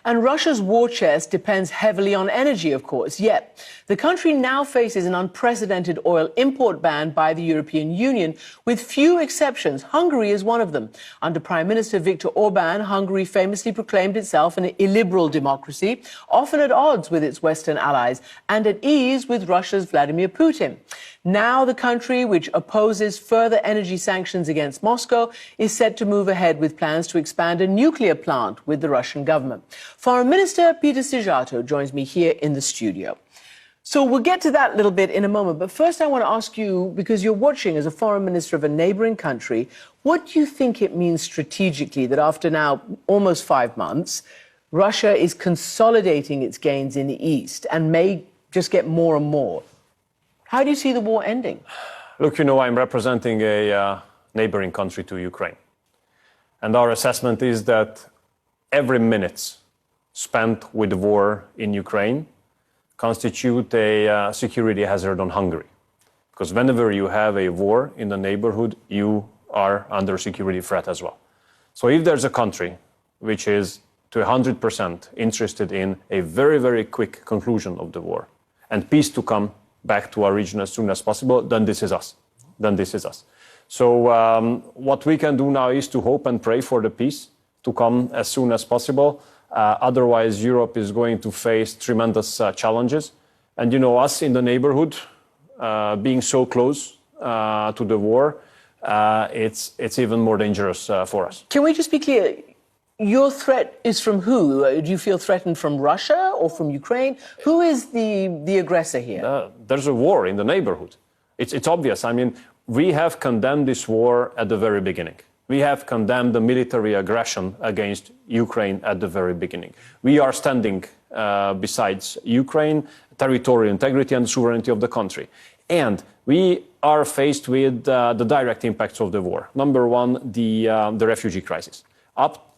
And Russia's war chest depends heavily on energy, of course. Yet, the country now faces an unprecedented oil import ban by the European Union, with few exceptions. Hungary is one of them. Under Prime Minister Viktor Orban, Hungary famously proclaimed itself an illiberal democracy, often at odds with its Western allies and at ease with Russia's Vladimir Putin. Now the country, which opposes further energy sanctions against Moscow, is set to move ahead with plans to expand a nuclear plant with the Russian government. Foreign Minister Peter Szijjártó joins me here in the studio. So we'll get to that little bit in a moment. But first I want to ask you, because you're watching as a foreign minister of a neighbouring country, what do you think it means strategically that after now almost 5 months, Russia is consolidating its gains in the East and may just get more and more? How do you see the war ending? Look, you know, I'm representing a neighboring country to Ukraine. And our assessment is that every minute spent with the war in Ukraine constitute a security hazard on Hungary. Because whenever you have a war in the neighborhood, you are under security threat as well. So if there's a country which is to 100% interested in a very, very quick conclusion of the war and peace to come back to our region as soon as possible, then this is us. So what we can do now is to hope and pray for the peace to come as soon as possible. Otherwise, Europe is going to face tremendous challenges. And, you know, us in the neighborhood, being so close to the war, it's even more dangerous for us. Can we just be clear? Your threat is from who? Do you feel threatened from Russia or from Ukraine? Who is the aggressor here? There's a war in the neighborhood. It's obvious. I mean, we have condemned this war at the very beginning. We have condemned the military aggression against Ukraine at the very beginning. We are standing besides Ukraine, territorial integrity and sovereignty of the country. And we are faced with the direct impacts of the war. Number one, the refugee crisis.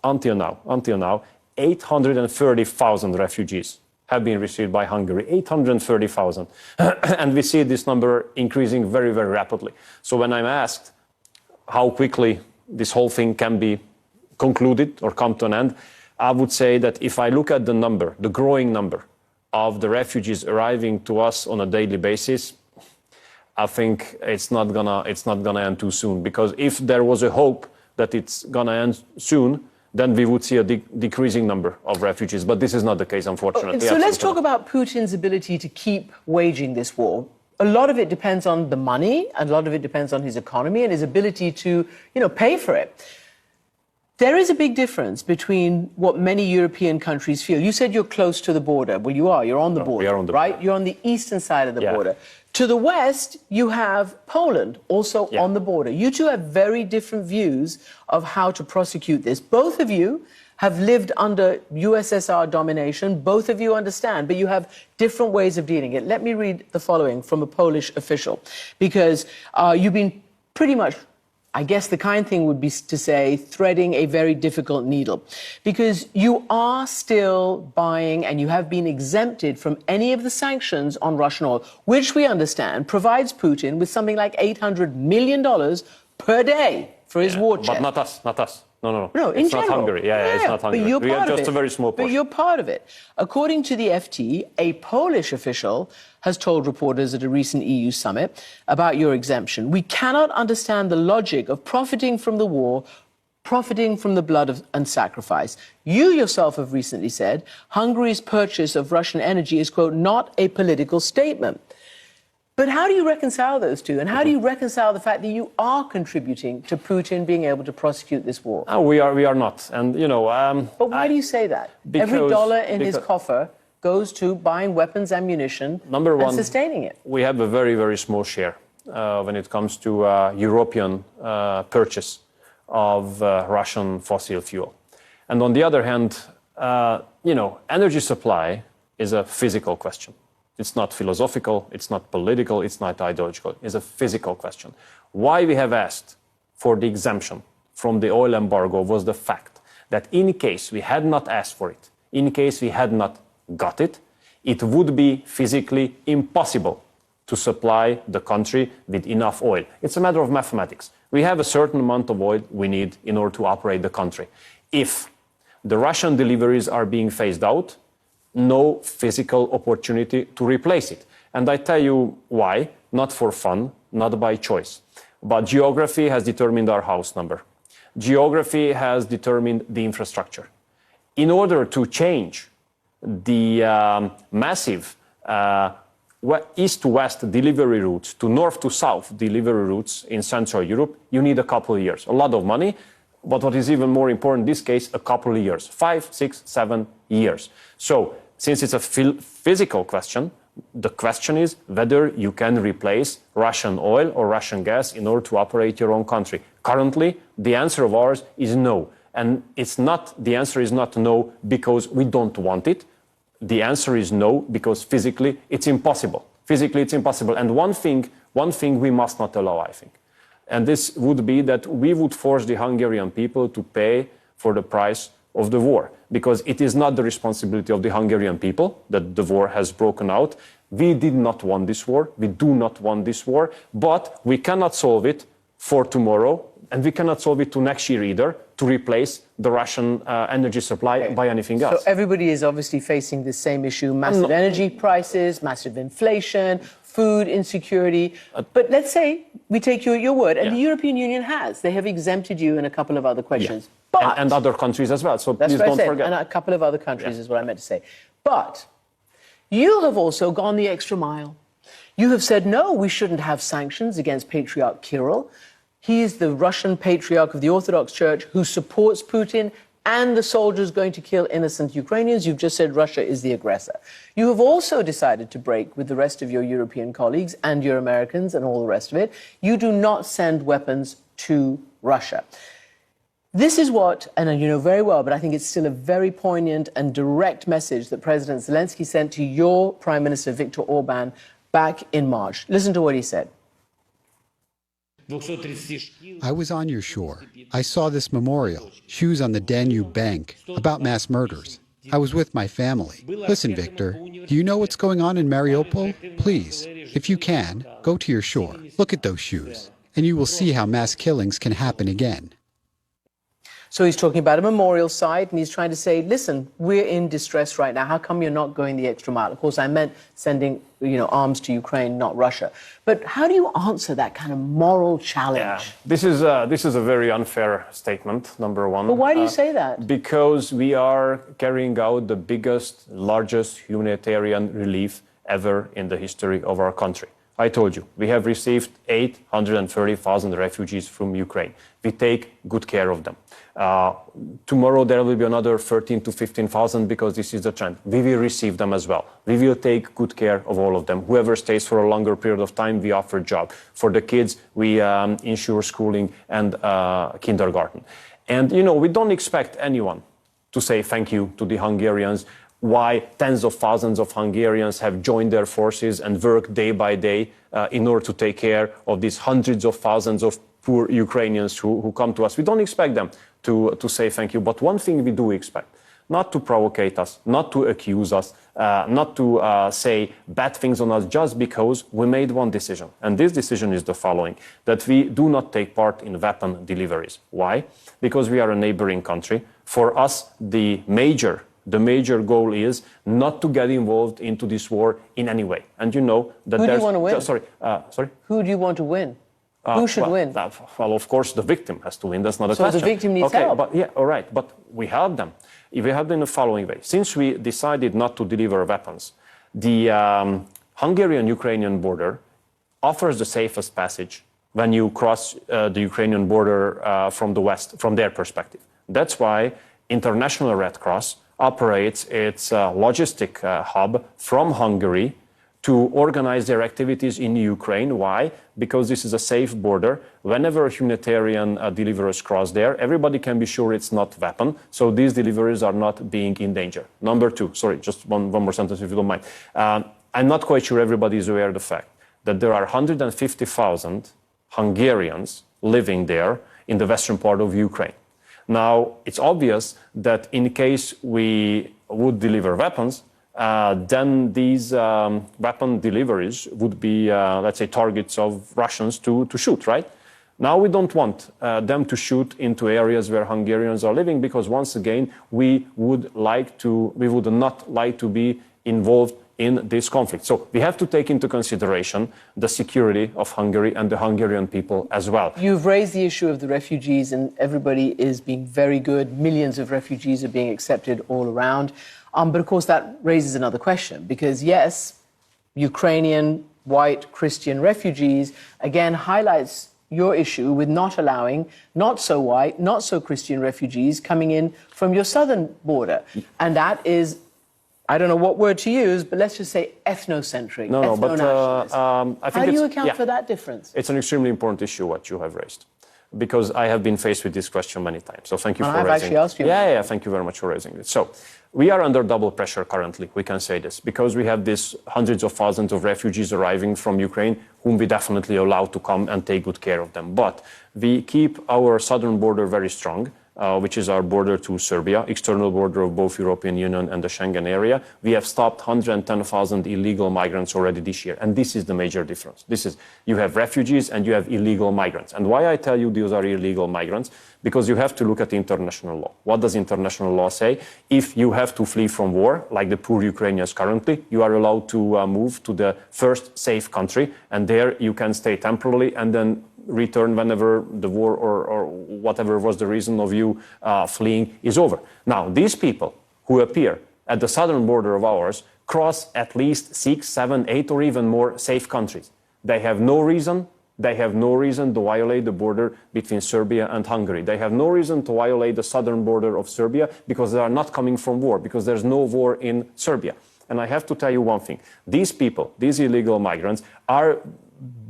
Until now, 830,000 refugees have been received by Hungary, 830,000. And we see this number increasing very, very rapidly. So when I'm asked how quickly this whole thing can be concluded or come to an end, I would say that if I look at the number, the growing number of the refugees arriving to us on a daily basis, I think it's not gonna end too soon. Because if there was a hope that it's gonna end soon, then we would see a decreasing number of refugees. But this is not the case, unfortunately. So let's talk about Putin's ability to keep waging this war. A lot of it depends on the money, and a lot of it depends on his economy and his ability to, pay for it. There is a big difference between what many European countries feel. You said you're close to the border. Well, you are. You're on the border, we are on the right? border. You're on the eastern side of the border. To the west, you have Poland, also on the border. You two have very different views of how to prosecute this. Both of you have lived under USSR domination. Both of you understand, but you have different ways of dealing it. Let me read the following from a Polish official, because you've been pretty much, I guess the kind thing would be to say, threading a very difficult needle, because you are still buying and you have been exempted from any of the sanctions on Russian oil, which we understand provides Putin with something like $800 million per day for his war chest. But not us. No, in it's general. not Hungary. It's not Hungary. But you're we part are of just it. a very small portion. But you're part of it. According to the FT, a Polish official has told reporters at a recent EU summit about your exemption. We cannot understand the logic of profiting from the war, profiting from the blood and sacrifice. You yourself have recently said Hungary's purchase of Russian energy is, quote, not a political statement. But how do you reconcile those two? And how do you reconcile the fact that you are contributing to Putin being able to prosecute this war? No, we are not. And, But why do you say that? Every dollar in his coffer goes to buying weapons, ammunition, and sustaining it. We have a very, very small share when it comes to European purchase of Russian fossil fuel. And on the other hand, energy supply is a physical question. It's not philosophical, it's not political, it's not ideological. It's a physical question. Why we have asked for the exemption from the oil embargo was the fact that in case we had not asked for it, in case we had not got it, it would be physically impossible to supply the country with enough oil. It's a matter of mathematics. We have a certain amount of oil we need in order to operate the country. If The Russian deliveries are being phased out, no physical opportunity to replace it. And I tell you why, not for fun, not by choice. But geography has determined our house number. Geography has determined the infrastructure. In order to change the massive east to west delivery routes to north to south delivery routes in Central Europe, you need a couple of years, a lot of money. But what is even more important in this case, a couple of years, 5, 6, 7 years. So since it's a physical question, the question is whether you can replace Russian oil or Russian gas in order to operate your own country. Currently, the answer of ours is no. And the answer is not no because we don't want it. The answer is no because physically it's impossible. Physically it's impossible. And one thing we must not allow, I think. And this would be that we would force the Hungarian people to pay for the price of the war, because it is not the responsibility of the Hungarian people that the war has broken out. We did not want this war. We do not want this war, but we cannot solve it for tomorrow, and we cannot solve it to next year either, to replace the Russian energy supply by anything else. So everybody is obviously facing the same issue, massive energy prices, massive inflation, food insecurity. But let's say we take your word, and the European Union has. They have exempted you in a couple of other questions. But, and other countries as well, so that's please what don't I said, forget. And a couple of other countries is what I meant to say. But you have also gone the extra mile. You have said, no, we shouldn't have sanctions against Patriarch Kirill. He is the Russian patriarch of the Orthodox Church who supports Putin and the soldiers going to kill innocent Ukrainians. You've just said Russia is the aggressor. You have also decided to break with the rest of your European colleagues and your Americans and all the rest of it. You do not send weapons to Russia. This is what, and you know very well, but I think it's still a very poignant and direct message that President Zelensky sent to your Prime Minister, Viktor Orban, back in March. Listen to what he said. I was on your shore. I saw this memorial, Shoes on the Danube bank, about mass murders. I was with my family. Listen, Victor, do you know what's going on in Mariupol? Please, if you can, go to your shore. Look at those shoes, and you will see how mass killings can happen again. So he's talking about a memorial site, and he's trying to say, listen, we're in distress right now. How come you're not going the extra mile? Of course, I meant sending, arms to Ukraine, not Russia. But how do you answer that kind of moral challenge? Yeah, this is a very unfair statement, number one. But why do you say that? Because we are carrying out the biggest, largest humanitarian relief ever in the history of our country. I told you, we have received 830,000 refugees from Ukraine. We take good care of them. Tomorrow there will be another 13 to 15,000 because this is the trend. We will receive them as well. We will take good care of all of them. Whoever stays for a longer period of time, we offer a job. For the kids, we ensure schooling and kindergarten. And, we don't expect anyone to say thank you to the Hungarians. Why tens of thousands of Hungarians have joined their forces and work day by day in order to take care of these hundreds of thousands of poor Ukrainians who come to us. We don't expect them to say thank you. But one thing we do expect, not to provocate us, not to accuse us, not to say bad things on us just because we made one decision. And this decision is the following, that we do not take part in weapon deliveries. Why? Because we are a neighboring country. For us, the major goal is not to get involved into this war in any way. And you know that Who do you want to win? Sorry. Who do you want to win? Who should win? Well, of course, the victim has to win. That's not a question. So the victim needs help. But all right. But we help them. We help them in the following way. Since we decided not to deliver weapons, the Hungarian-Ukrainian border offers the safest passage when you cross the Ukrainian border from the west, from their perspective. That's why International Red Cross operates its logistic hub from Hungary to organize their activities in Ukraine. Why? Because this is a safe border. Whenever humanitarian deliverers cross there, everybody can be sure it's not weapon. So these deliveries are not being in danger. Number two, sorry, just one more sentence if you don't mind. I'm not quite sure everybody is aware of the fact that there are 150,000 Hungarians living there in the western part of Ukraine. Now, it's obvious that in case we would deliver weapons, then these weapon deliveries would be, let's say, targets of Russians to shoot, right? Now we don't want them to shoot into areas where Hungarians are living, because once again we would not like to be involved in this conflict. So we have to take into consideration the security of Hungary and the Hungarian people as well. You've raised the issue of the refugees, and everybody is being very good. Millions of refugees are being accepted all around. But of course that raises another question, because yes, Ukrainian white Christian refugees again highlights your issue with not allowing not so white, not so Christian refugees coming in from your southern border. And that is, I don't know what word to use, but let's just say ethnocentric, ethno-nationalist. I think how do you account for that difference? It's an extremely important issue what you have raised, because I have been faced with this question many times. So thank you for raising it. I've actually asked you. Yeah, thank you very much for raising it. So we are under double pressure currently, we can say this, because we have these hundreds of thousands of refugees arriving from Ukraine, whom we definitely allow to come and take good care of them. But we keep our southern border very strong, which is our border to Serbia, external border of both European Union and the Schengen area. We have stopped 110,000 illegal migrants already this year. And this is the major difference. You have refugees and you have illegal migrants. And why I tell you these are illegal migrants? Because you have to look at international law. What does international law say? If you have to flee from war, like the poor Ukrainians currently, you are allowed to move to the first safe country. And there you can stay temporarily and then return whenever the war or whatever was the reason of you fleeing is over. Now, these people who appear at the southern border of ours cross at least 6, 7, 8 or even more safe countries. They have no reason to violate the border between Serbia and Hungary. They have no reason to violate the southern border of Serbia, because they are not coming from war, because there's no war in Serbia. And I have to tell you one thing. These people, these illegal migrants, are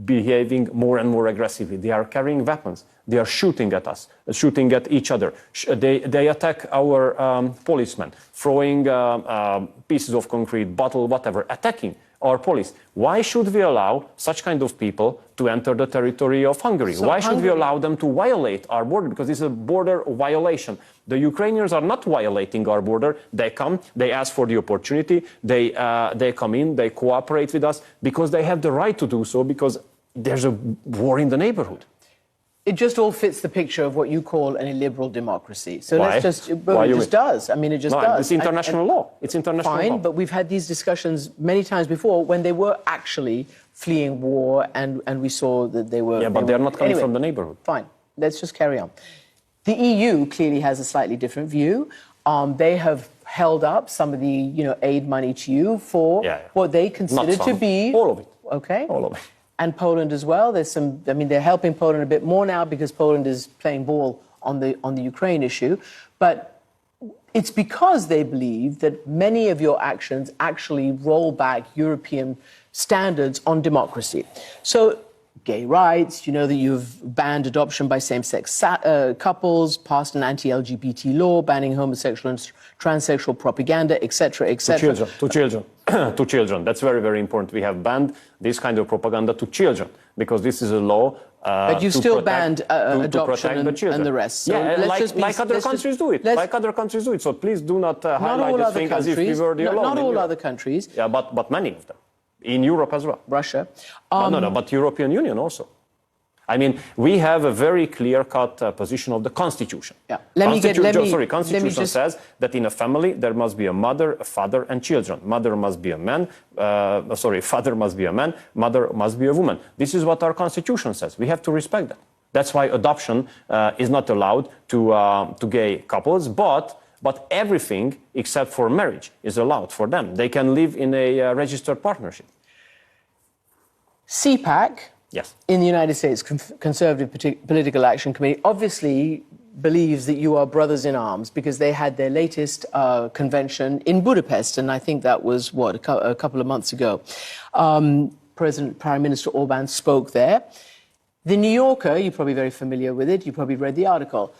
behaving more and more aggressively. They are carrying weapons. They are shooting at us, shooting at each other. They attack our policemen, throwing pieces of concrete, bottle, whatever, attacking our police. Why should we allow such kind of people to enter the territory of Hungary? Why should we allow them to violate our border? Because it's a border violation. The Ukrainians are not violating our border. They come, they ask for the opportunity, they come in, they cooperate with us because they have the right to do so, because there's a war in the neighborhood. It just all fits the picture of what you call an illiberal democracy. So Why? let's just, well, it just does. I mean, it just does. It's international law. It's international law. Fine, but we've had these discussions many times before when they were actually fleeing war, and we saw that they were... Yeah, but they're not coming from the neighborhood. Fine, let's just carry on. The EU clearly has a slightly different view. They have held up some of the aid money to you for what they consider to be... All of it. Okay. All of it. And Poland as well. There's some. I mean, they're helping Poland a bit more now because Poland is playing ball on the Ukraine issue. But it's because they believe that many of your actions actually roll back European standards on democracy. So, gay rights. You know that you've banned adoption by same-sex couples, passed an anti-LGBT law banning homosexual and transsexual propaganda, etc., etc. To children. To children. That's very, very important. We have banned this kind of propaganda to children because this is a law. But you still banned adoption and the rest. So yeah, like other countries do it. Like other countries do it. So please do not highlight this thing as if we were the alone. Not all other countries. Yeah, but many of them. In Europe as well. Russia. No, but European Union also. I mean, we have a very clear-cut position of the Constitution. Yeah. Constitution says that in a family there must be a mother, a father, and children. Mother must be a man. Father must be a man. Mother must be a woman. This is what our Constitution says. We have to respect that. That's why adoption is not allowed to gay couples, but everything except for marriage is allowed for them. They can live in a registered partnership. CPAC. Yes. In the United States Conservative Political Action Committee obviously believes that you are brothers in arms because they had their latest convention in Budapest, and I think that was, a couple of months ago. Prime Minister Orbán spoke there. The New Yorker, you're probably very familiar with it, you probably read the article,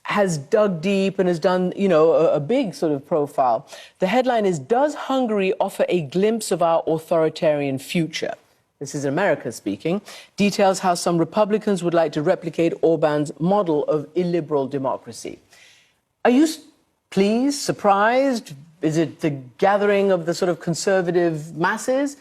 has dug deep and has done, a big sort of profile. The headline is, "Does Hungary offer a glimpse of our authoritarian future?" This is America speaking, details how some Republicans would like to replicate Orbán's model of illiberal democracy. Are you pleased, surprised? Is it the gathering of the sort of conservative masses?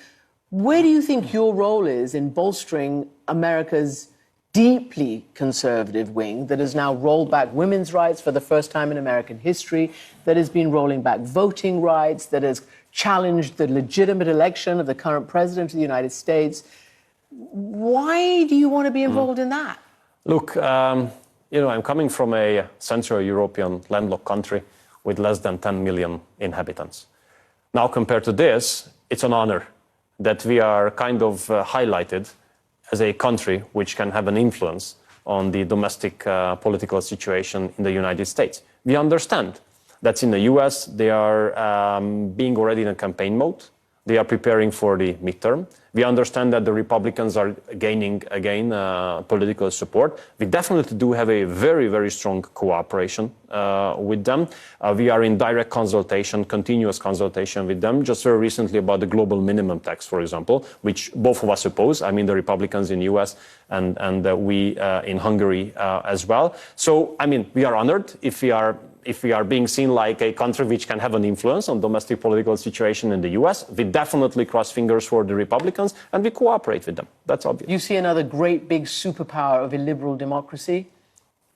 Where do you think your role is in bolstering America's deeply conservative wing that has now rolled back women's rights for the first time in American history, that has been rolling back voting rights, that has challenged the legitimate election of the current president of the United States. Why do you want to be involved in that? Look, I'm coming from a Central European landlocked country with less than 10 million inhabitants. Now, compared to this, it's an honor that we are kind of highlighted as a country which can have an influence on the domestic political situation in the United States. We understand that in the US, they are being already in a campaign mode. They are preparing for the midterm. We understand that the Republicans are gaining, again, political support. We definitely do have a very, very strong cooperation with them. We are in direct consultation, continuous consultation with them, just very recently about the global minimum tax, for example, which both of us oppose. I mean, the Republicans in the US and we in Hungary as well. So, I mean, we are honored if we are being seen like a country which can have an influence on domestic political situation in the US. We definitely cross fingers for the Republicans and we cooperate with them. That's obvious. You see another great big superpower of a liberal democracy?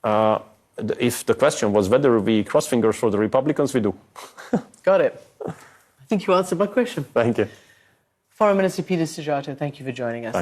If the question was whether we cross fingers for the Republicans, we do. Got it. I think you answered my question. Thank you. Foreign Minister Peter Szijjarto, thank you for joining us.